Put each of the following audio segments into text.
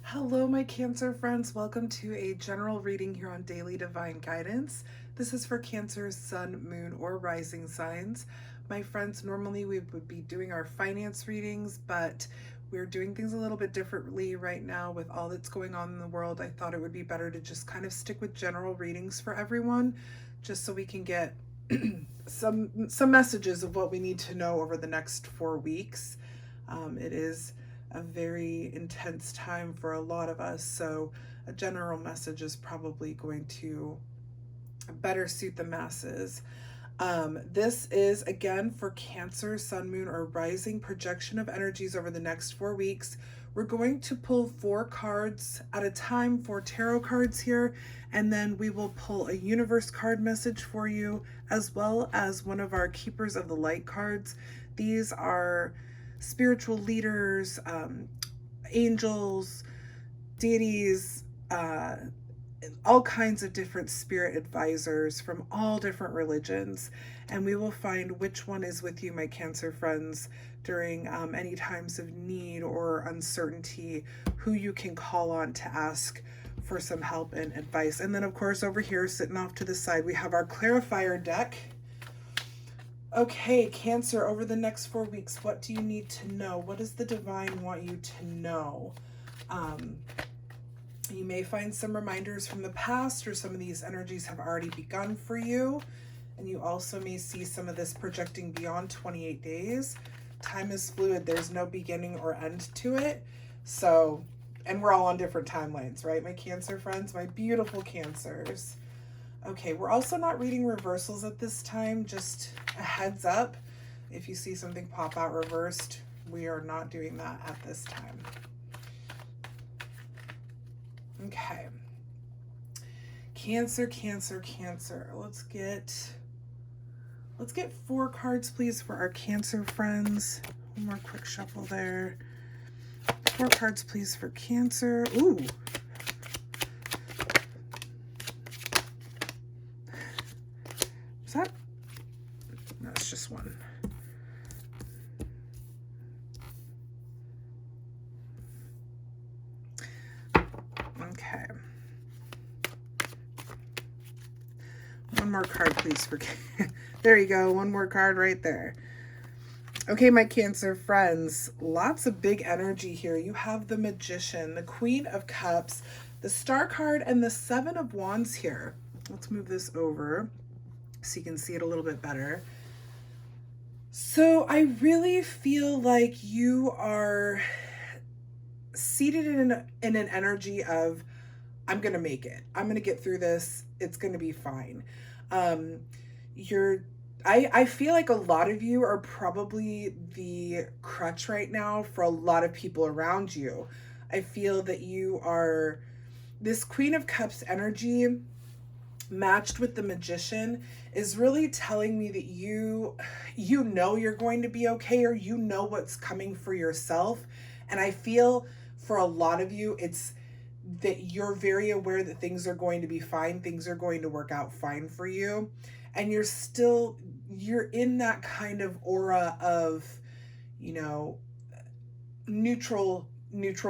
Hello, my Cancer friends. Welcome to a general reading here on Daily Divine Guidance. This is for Cancer's sun, moon, or rising signs. My friends, normally we would be doing our finance readings, but we're doing things a little bit differently right now with all that's going on in the world. I thought it would be better to just kind of stick with general readings for everyone, just so we can get some messages of what we need to know over the next 4 weeks. It is a very intense time for a lot of us, so a general message is probably going to better suit the masses. This is again for Cancer, Sun, Moon, or Rising projection of energies over the next 4 weeks. We're going to pull 4 cards at a time, 4 tarot cards here, and then we will pull a universe card message for you, as well as one of our Keepers of the Light cards. These are spiritual leaders, angels, deities, all kinds of different spirit advisors from all different religions, and we will find which one is with you, my Cancer friends, during any times of need or uncertainty, who you can call on to ask for some help and advice. And then, of course, over here, sitting off to the side, we have our clarifier deck. Okay, Cancer, over the next 4 weeks, what do you need to know? What does the divine want you to know? You may find some reminders from the past, or some of these energies have already begun for you. And you also may see some of this projecting beyond 28 days. Time is fluid. There's no beginning or end to it. So, and we're all on different timelines, right? My Cancer friends, my beautiful Cancers. Okay, we're also not reading reversals at this time. Just a heads up. If you see something pop out reversed, we are not doing that at this time. Okay. Cancer, Cancer, Cancer. Let's get 4 cards, please, for our Cancer friends. One more quick shuffle there. 4 cards, please, for Cancer. Ooh. Is that? No, it's just one. Okay. One more card, please, for there you go. One more card right there. Okay, my Cancer friends, lots of big energy here. You have the Magician, the Queen of Cups, the Star card, and the Seven of Wands here. Let's move this over so you can see it a little bit better. So I really feel like you are seated in an energy of, I'm going to make it. I'm going to get through this. It's going to be fine. I feel like a lot of you are probably the crutch right now for a lot of people around you. I feel that you are this Queen of Cups energy matched with the Magician is really telling me that you know you're going to be okay, or you know what's coming for yourself. And I feel for a lot of you, it's that you're very aware that things are going to be fine, things are going to work out fine for you, and you're in that kind of aura of, you know, neutral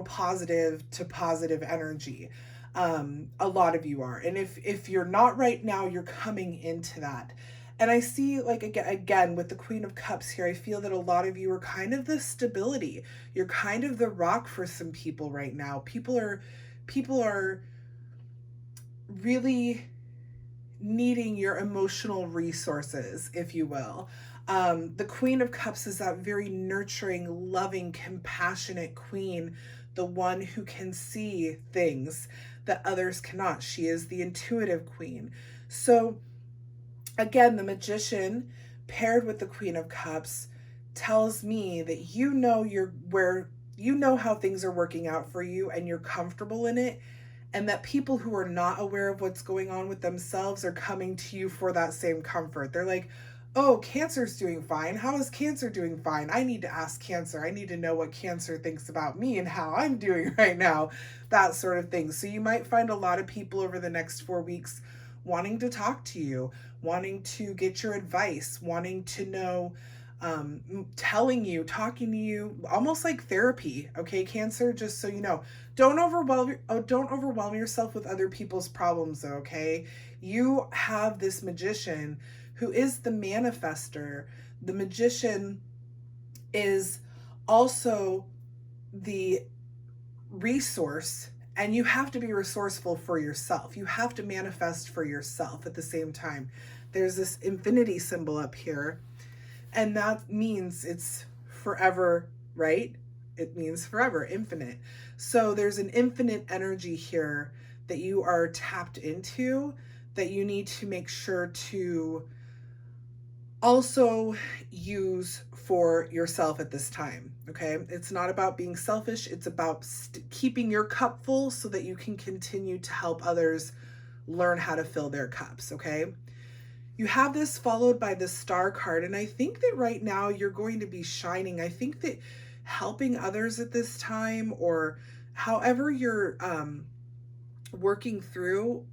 positive to positive energy. A lot of you are, and if you're not right now, you're coming into that. And I see, like, again with the Queen of Cups here, I feel that a lot of you are kind of the stability. You're kind of the rock for some people right now. People are really needing your emotional resources, if you will. The Queen of Cups is that very nurturing, loving, compassionate queen, the one who can see things that others cannot. She is the intuitive queen. So again, the Magician paired with the Queen of Cups tells me that you know how things are working out for you, and you're comfortable in it, and that people who are not aware of what's going on with themselves are coming to you for that same comfort. They're like, oh, Cancer's doing fine. How is Cancer doing fine? I need to ask Cancer. I need to know what Cancer thinks about me and how I'm doing right now, that sort of thing. So you might find a lot of people over the next 4 weeks wanting to talk to you, wanting to get your advice, wanting to know telling you, talking to you, almost like therapy. Okay, Cancer, just so you know, don't overwhelm yourself with other people's problems, okay? You have this magician who is the manifester. The magician is also the resource, and you have to be resourceful for yourself. You have to manifest for yourself at the same time. There's this infinity symbol up here, and that means it's forever, right? It means forever, infinite. So there's an infinite energy here that you are tapped into, that you need to make sure to also use for yourself at this time. Okay, it's not about being selfish, it's about keeping your cup full so that you can continue to help others learn how to fill their cups. Okay, you have this followed by the star card, and I think that right now you're going to be shining. I think that helping others at this time, or however you're working through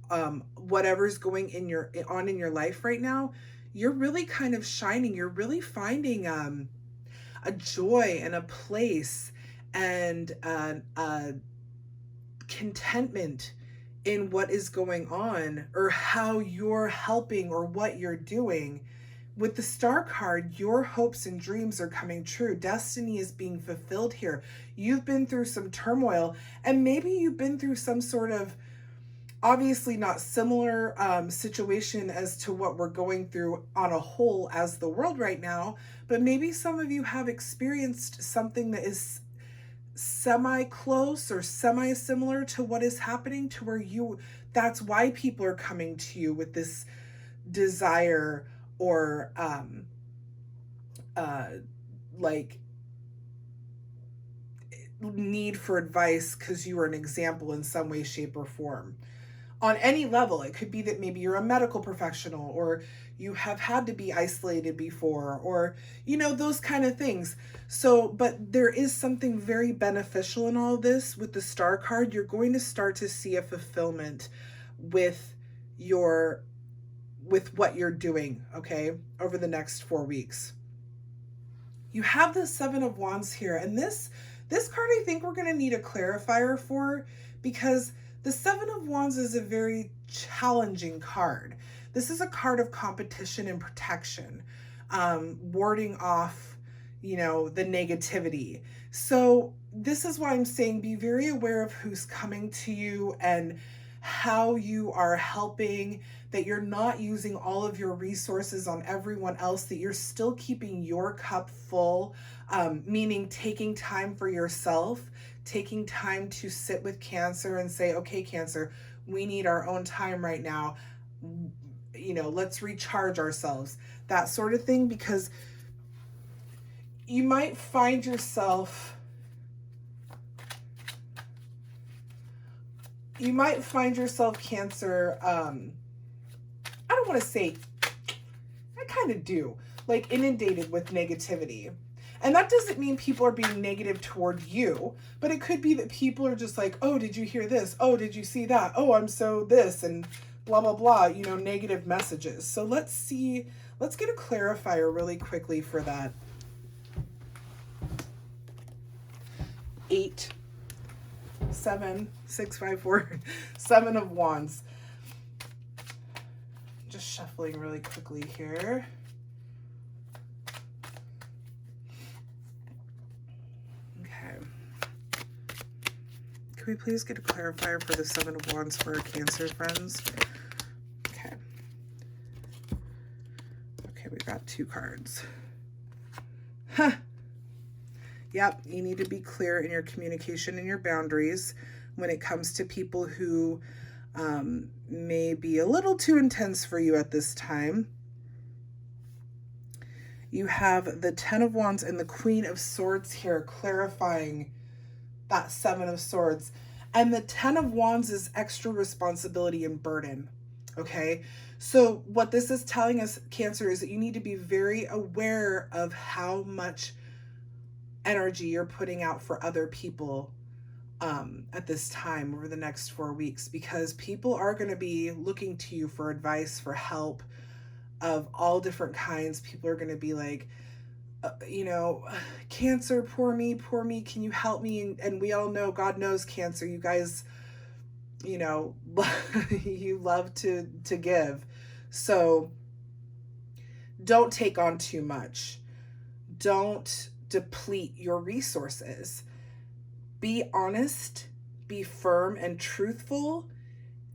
whatever's going in your life right now, you're really kind of shining. You're really finding a joy and a place and a contentment in what is going on, or how you're helping, or what you're doing. With the star card, your hopes and dreams are coming true. Destiny is being fulfilled here. You've been through some turmoil, and maybe you've been through some sort of, obviously not similar situation as to what we're going through on a whole as the world right now, but maybe some of you have experienced something that is semi-close or semi-similar to what is happening, to where that's why people are coming to you with this desire, or like need for advice, because you are an example in some way, shape, or form. On any level, it could be that maybe you're a medical professional, or you have had to be isolated before, or those kind of things. So, but there is something very beneficial in all this. With the star card, you're going to start to see a fulfillment with what you're doing, okay, over the next 4 weeks. You have the 7 of Wands here, and this card I think we're going to need a clarifier for, because the 7 of Wands is a very challenging card. This is a card of competition and protection, warding off, the negativity. So this is why I'm saying be very aware of who's coming to you and how you are helping, that you're not using all of your resources on everyone else, that you're still keeping your cup full, meaning taking time for yourself, taking time to sit with Cancer and say, okay, Cancer, we need our own time right now. Let's recharge ourselves, that sort of thing, because you might find yourself, Cancer, I don't want to say, I kind of do, like inundated with negativity. And that doesn't mean people are being negative toward you, but it could be that people are just like, oh, did you hear this? Oh, did you see that? Oh, I'm so this, and blah, blah, blah, negative messages. So let's get a clarifier really quickly for that. 8, 7, 6, 5, 4, 7 of Wands. Just shuffling really quickly here. Can we please get a clarifier for the 7 of Wands for our Cancer friends? Okay. Okay, we got 2 cards. Huh. Yep, you need to be clear in your communication and your boundaries when it comes to people who may be a little too intense for you at this time. You have the 10 of Wands and the Queen of Swords here, clarifying that 7 of Swords. And the 10 of Wands is extra responsibility and burden. Okay, so what this is telling us, Cancer, is that you need to be very aware of how much energy you're putting out for other people at this time over the next 4 weeks, because people are going to be looking to you for advice, for help of all different kinds. People are going to be like, you know, Cancer, poor me, can you help me? And we all know, God knows, Cancer, you guys, you know, you love to give. So don't take on too much. Don't deplete your resources. Be honest, be firm and truthful,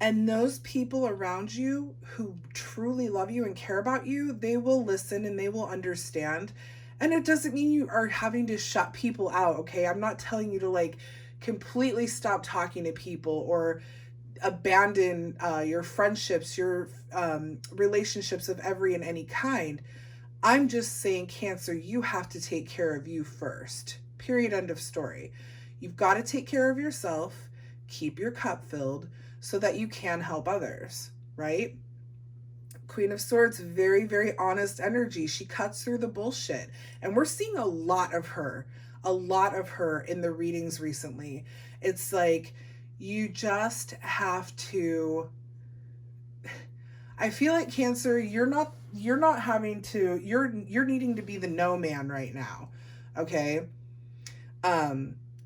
and those people around you who truly love you and care about you, they will listen and they will understand. And it doesn't mean you are having to shut people out, okay? I'm not telling you to like completely stop talking to people or abandon your friendships, your relationships of every and any kind. I'm just saying, Cancer, you have to take care of you first. Period. End of story. You've got to take care of yourself, keep your cup filled so that you can help others, right? Queen of Swords, very, very honest energy. She cuts through the bullshit. And we're seeing a lot of her in the readings recently. It's like you just have to, I feel like, Cancer, you're not having to, you're needing to be the no man right now. Okay?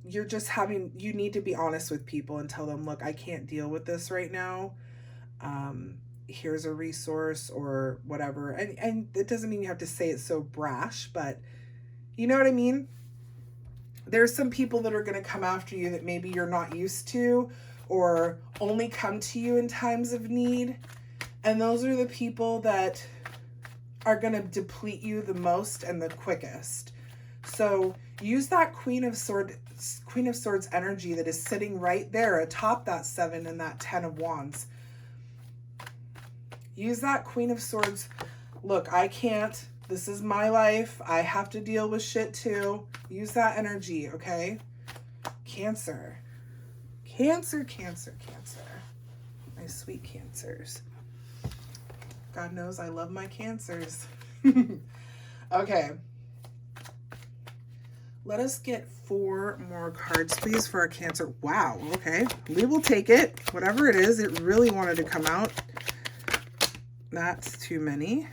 You're just having, you need to be honest with people and tell them, look, I can't deal with this right now. Here's a resource or whatever. And it doesn't mean you have to say it so brash, but you know what I mean? There's some people that are going to come after you that maybe you're not used to, or only come to you in times of need. And those are the people that are going to deplete you the most and the quickest. So use that Queen of Swords energy that is sitting right there atop that 7 and that 10 of Wands. Use that Queen of Swords. Look, I can't. This is my life. I have to deal with shit too. Use that energy, okay? Cancer. Cancer, Cancer, Cancer. My sweet Cancers. God knows I love my Cancers. Okay. Let us get 4 more cards, please, for our Cancer. Wow, okay. We will take it. Whatever it is, it really wanted to come out. That's too many.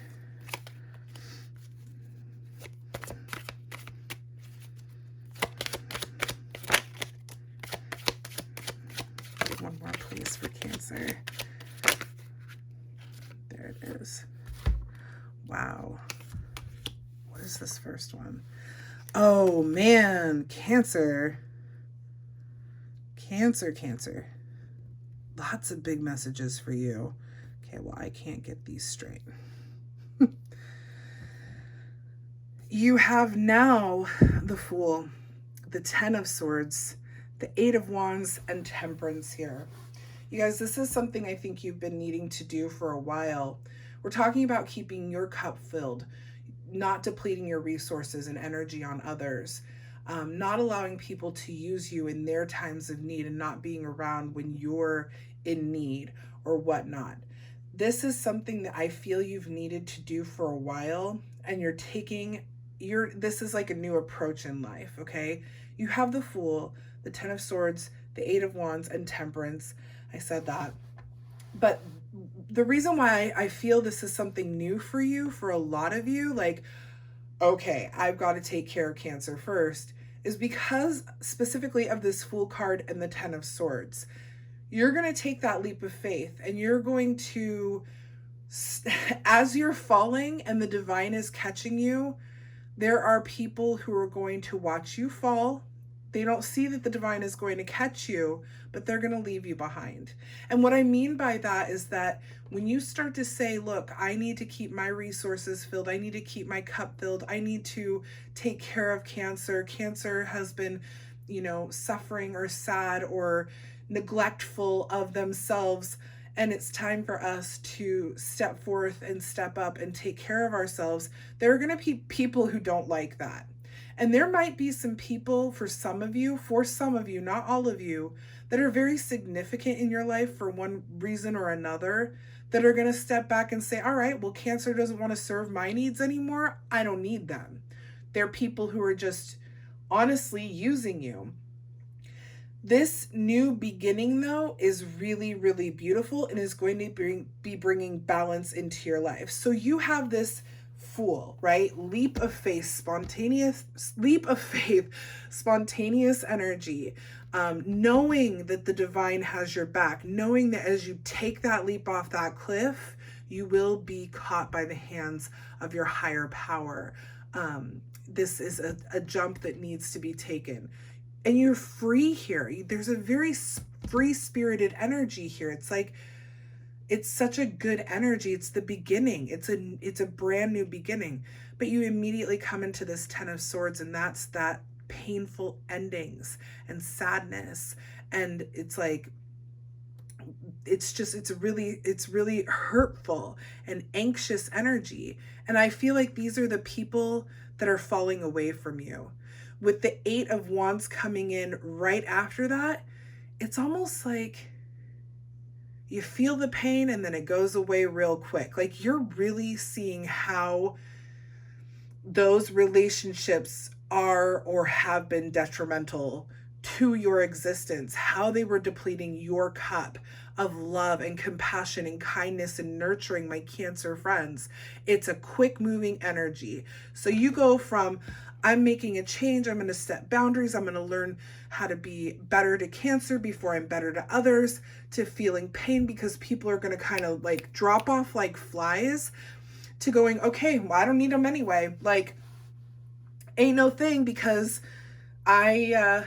One more, please, for Cancer. There it is. Wow. What is this first one? Oh, man. Cancer. Cancer, Cancer. Lots of big messages for you. Okay, well, I can't get these straight. You have now the Fool, the 10 of Swords, the 8 of Wands, and Temperance here. You guys, this is something I think you've been needing to do for a while. We're talking about keeping your cup filled, not depleting your resources and energy on others, not allowing people to use you in their times of need and not being around when you're in need or whatnot. This is something that I feel you've needed to do for a while, and this is like a new approach in life, okay? You have the Fool, the 10 of Swords, the 8 of Wands, and Temperance. I said that. But the reason why I feel this is something new for you, for a lot of you, like, okay, I've got to take care of Cancer first, is because specifically of this Fool card and the 10 of Swords. You're going to take that leap of faith, and you're going to, as you're falling and the divine is catching you, there are people who are going to watch you fall. They don't see that the divine is going to catch you, but they're going to leave you behind. And what I mean by that is that when you start to say, look, I need to keep my resources filled, I need to keep my cup filled, I need to take care of Cancer. Cancer has been, suffering or sad or neglectful of themselves, and it's time for us to step forth and step up and take care of ourselves. There are going to be people who don't like that. And there might be some people, for some of you, not all of you, that are very significant in your life for one reason or another, that are going to step back and say, all right, well, Cancer doesn't want to serve my needs anymore. I don't need them. They're people who are just honestly using you. This new beginning, though, is really, really beautiful and is going to be bringing balance into your life. So you have this Fool, right? Leap of faith, spontaneous energy, knowing that the divine has your back, knowing that as you take that leap off that cliff, you will be caught by the hands of your higher power. This is a jump that needs to be taken. And you're free here. There's a very free-spirited energy here. It's like, it's such a good energy. It's the beginning. It's a brand new beginning. But you immediately come into this 10 of Swords, and that's that painful endings and sadness. And it's like, it's really hurtful and anxious energy. And I feel like these are the people that are falling away from you. With the 8 of Wands coming in right after that, it's almost like you feel the pain and then it goes away real quick. Like, you're really seeing how those relationships are or have been detrimental to your existence, how they were depleting your cup of love and compassion and kindness and nurturing, my Cancer friends. It's a quick moving energy. So you go from, I'm making a change, I'm going to set boundaries, I'm going to learn how to be better to Cancer before I'm better to others, to feeling pain because people are going to kind of like drop off like flies, to going, okay, well, I don't need them anyway. Like, ain't no thing, because I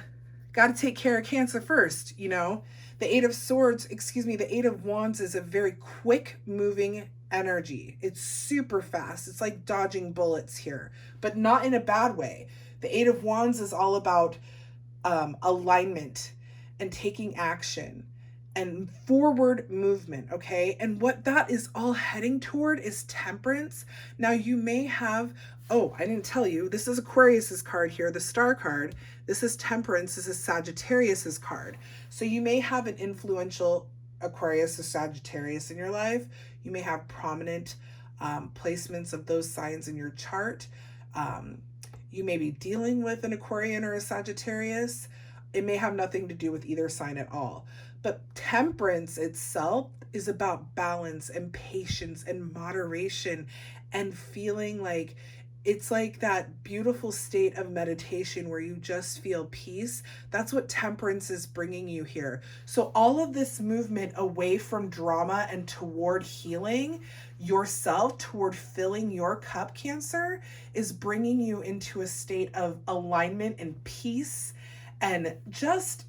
got to take care of Cancer first, you know? The 8 of Swords, the 8 of Wands is a very quick moving energy. It's super fast. It's like dodging bullets here, but not in a bad way. The 8 of Wands is all about alignment and taking action and forward movement, okay? And what that is all heading toward is temperance. Now you may have, oh, I didn't tell you, this is Aquarius's card here, the star card. This is temperance, this is Sagittarius's card. So you may have an influential Aquarius or Sagittarius in your life. You may have prominent placements of those signs in your chart. You may be dealing with an Aquarian or a Sagittarius. It may have nothing to do with either sign at all. But temperance itself is about balance and patience and moderation and feeling like it's like that beautiful state of meditation where you just feel peace. That's what temperance is bringing you here. So all of this movement away from drama and toward healing yourself, toward filling your cup, Cancer, is bringing you into a state of alignment and peace and just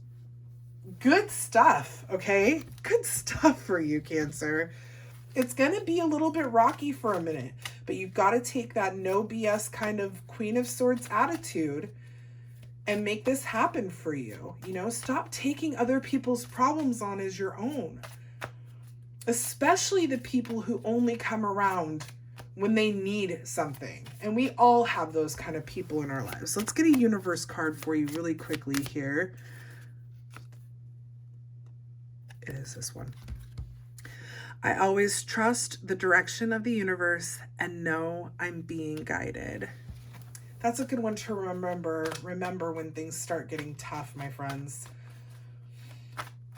good stuff, okay? Good stuff for you, Cancer. It's going to be a little bit rocky for a minute, but you've got to take that no BS kind of Queen of Swords attitude and make this happen for you. You know, stop taking other people's problems on as your own, especially the people who only come around when they need something. And we all have those kind of people in our lives. Let's get a universe card for you really quickly here. It is this one. I always trust the direction of the universe and know I'm being guided. That's a good one to remember when things start getting tough, my friends.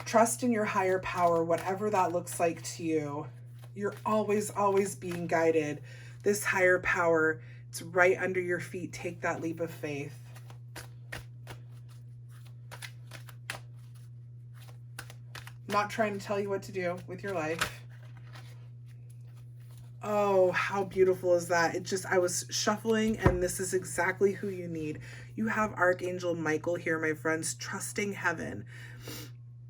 Trust in your higher power, whatever that looks like to you. You're always being guided. This higher power, it's right under your feet. Take that leap of faith. Not trying to tell you what to do with your life. Oh, how beautiful is that? I was shuffling, and this is exactly who you need. You have Archangel Michael here, my friends, trusting heaven.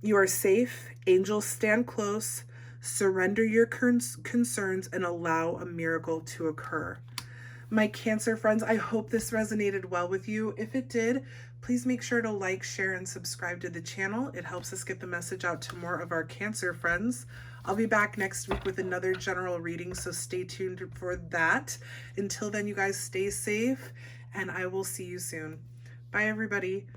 You are safe. Angels, stand close. Surrender your concerns and allow a miracle to occur. My Cancer friends, I hope this resonated well with you. If it did, please make sure to like, share, and subscribe to the channel. It helps us get the message out to more of our Cancer friends. I'll be back next week with another general reading, so stay tuned for that. Until then, you guys stay safe, and I will see you soon. Bye, everybody.